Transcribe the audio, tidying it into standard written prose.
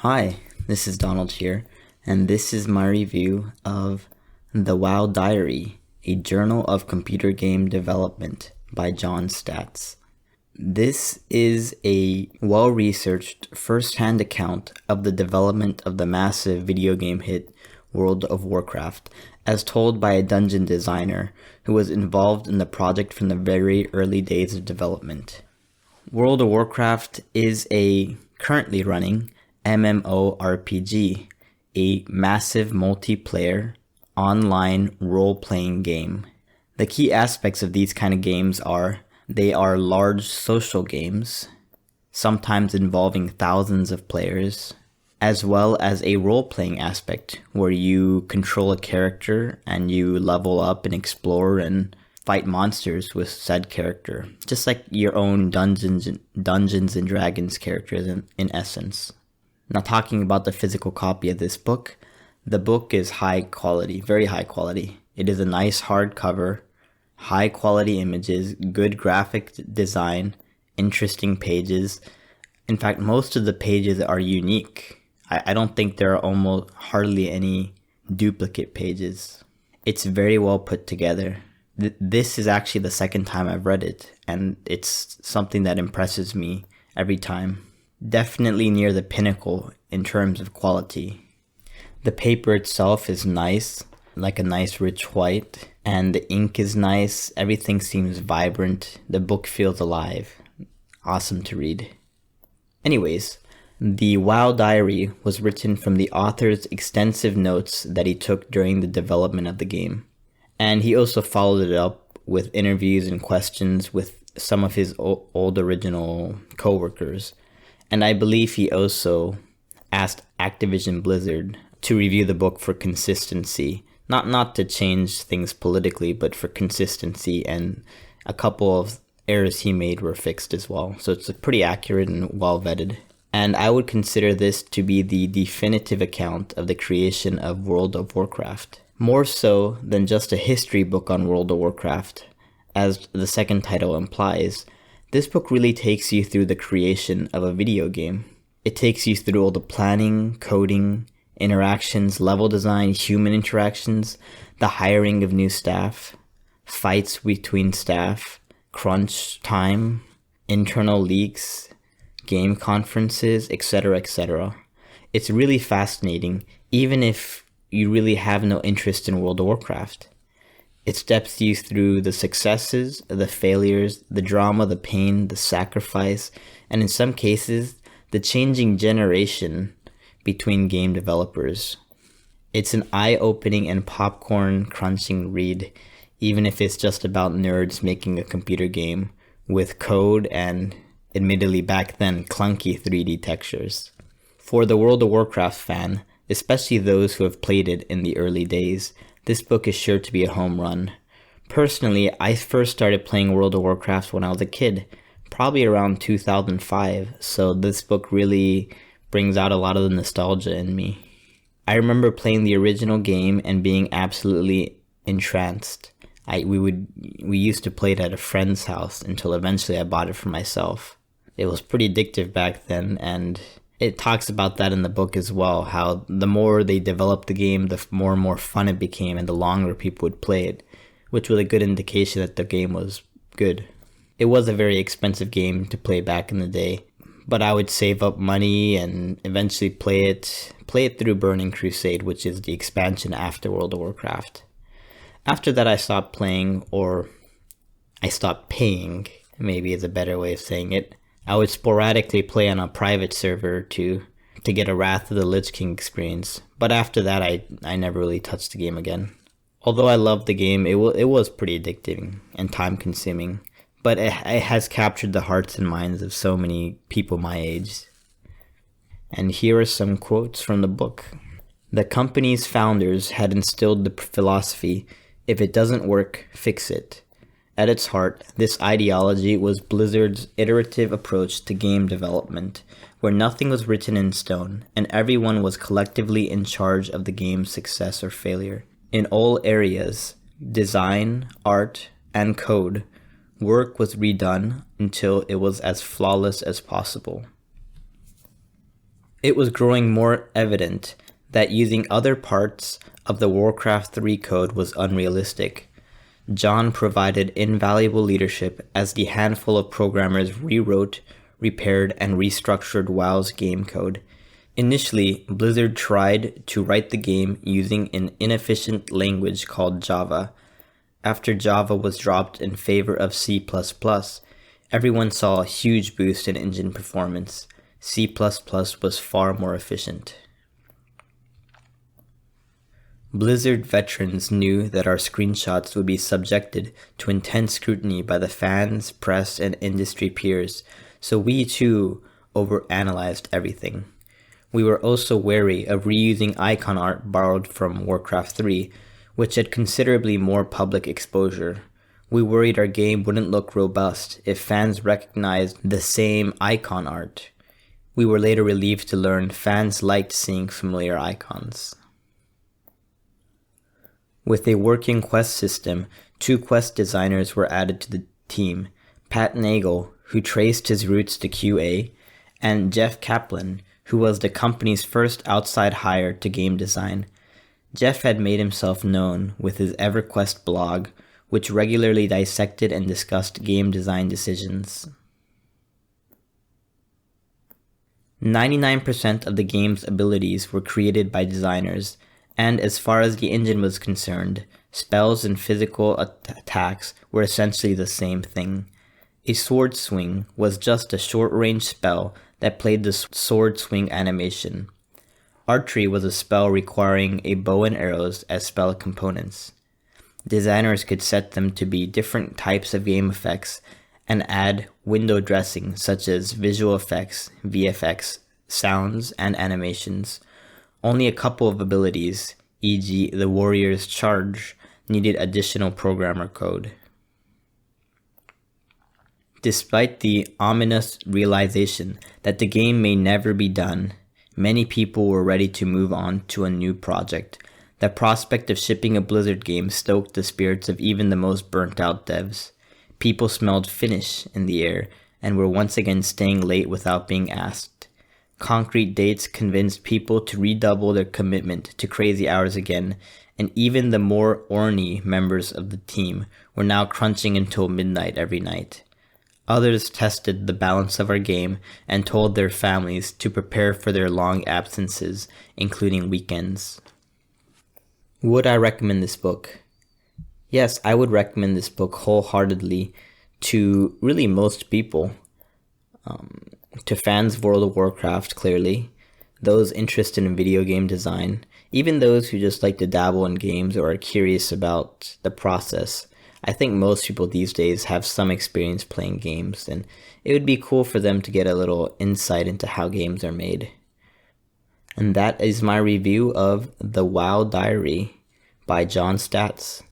Hi, this is Donald here, and this is my review of The WoW Diary, a journal of computer game development by John Statz. This is a well-researched first-hand account of the development of the massive video game hit World of Warcraft, as told by a dungeon designer who was involved in the project from the very early days of development. World of Warcraft is a currently running MMORPG, a massive multiplayer online role-playing game. The key aspects of these kind of games are they are large social games, sometimes involving thousands of players, as well as a role-playing aspect where you control a character and you level up and explore and fight monsters with said character, just like your own Dungeons and Dragons characters in essence. Now, talking about the physical copy of this book, the book is high quality, very high quality. It is a nice hardcover, high quality images, good graphic design, interesting pages. In fact, most of the pages are unique. I don't think there are almost hardly any duplicate pages. It's very well put together. This is actually the second time I've read it, and it's something that impresses me every time. Definitely near the pinnacle in terms of quality. The paper itself is nice, like a nice rich white, and the ink is nice. Everything seems vibrant. The book feels alive. Awesome to read. Anyways, the WoW Diary was written from the author's extensive notes that he took during the development of the game. And he also followed it up with interviews and questions with some of his old original co-workers. And I believe he also asked Activision Blizzard to review the book for consistency. Not to change things politically, but for consistency, and a couple of errors he made were fixed as well. So it's pretty accurate and well vetted. And I would consider this to be the definitive account of the creation of World of Warcraft. More so than just a history book on World of Warcraft, as the second title implies. This book really takes you through the creation of a video game. It takes you through all the planning, coding, interactions, level design, human interactions, the hiring of new staff, fights between staff, crunch time, internal leaks, game conferences, etc., etc. It's really fascinating, even if you really have no interest in World of Warcraft. It steps you through the successes, the failures, the drama, the pain, the sacrifice, and in some cases, the changing generation between game developers. It's an eye-opening and popcorn-crunching read, even if it's just about nerds making a computer game with code and, admittedly back then, clunky 3D textures. For the World of Warcraft fan, especially those who have played it in the early days, this book is sure to be a home run. Personally, I first started playing World of Warcraft when I was a kid, probably around 2005, so this book really brings out a lot of the nostalgia in me. I remember playing the original game and being absolutely entranced. We used to play it at a friend's house until eventually I bought it for myself. It was pretty addictive back then, and it talks about that in the book as well, how the more they developed the game, the more and more fun it became, and the longer people would play it, which was a good indication that the game was good. It was a very expensive game to play back in the day, but I would save up money and eventually play it through Burning Crusade, which is the expansion after World of Warcraft. After that, I stopped playing, or I stopped paying, maybe is a better way of saying it. I would sporadically play on a private server to get a Wrath of the Lich King experience, but after that I never really touched the game again. Although I loved the game, it was pretty addicting and time consuming, but it has captured the hearts and minds of so many people my age. And here are some quotes from the book. The company's founders had instilled the philosophy, if it doesn't work, fix it. At its heart, this ideology was Blizzard's iterative approach to game development, where nothing was written in stone, and everyone was collectively in charge of the game's success or failure. In all areas, design, art, and code, work was redone until it was as flawless as possible. It was growing more evident that using other parts of the Warcraft 3 code was unrealistic. John provided invaluable leadership as the handful of programmers rewrote, repaired, and restructured WoW's game code. Initially, Blizzard tried to write the game using an inefficient language called Java. After Java was dropped in favor of C++, everyone saw a huge boost in engine performance. C++ was far more efficient. Blizzard veterans knew that our screenshots would be subjected to intense scrutiny by the fans, press, and industry peers, so we too overanalyzed everything. We were also wary of reusing icon art borrowed from Warcraft 3, which had considerably more public exposure. We worried our game wouldn't look robust if fans recognized the same icon art. We were later relieved to learn fans liked seeing familiar icons. With a working quest system, 2 quest designers were added to the team, Pat Nagel, who traced his roots to QA, and Jeff Kaplan, who was the company's first outside hire to game design. Jeff had made himself known with his EverQuest blog, which regularly dissected and discussed game design decisions. 99% of the game's abilities were created by designers, and as far as the engine was concerned, spells and physical attacks were essentially the same thing. A sword swing was just a short-range spell that played the sword swing animation. Archery was a spell requiring a bow and arrows as spell components. Designers could set them to be different types of game effects and add window dressing such as visual effects, VFX, sounds, and animations. Only a couple of abilities, e.g. the warrior's charge, needed additional programmer code. Despite the ominous realization that the game may never be done, many people were ready to move on to a new project. The prospect of shipping a Blizzard game stoked the spirits of even the most burnt-out devs. People smelled finish in the air and were once again staying late without being asked. Concrete dates convinced people to redouble their commitment to crazy hours again, and even the more orny members of the team were now crunching until midnight every night. Others tested the balance of our game and told their families to prepare for their long absences, including weekends. Would I recommend this book? Yes, I would recommend this book wholeheartedly to really most people. To fans of World of Warcraft, clearly, those interested in video game design, even those who just like to dabble in games or are curious about the process. I think most people these days have some experience playing games, and it would be cool for them to get a little insight into how games are made. And that is my review of The WoW Diary by John Statz.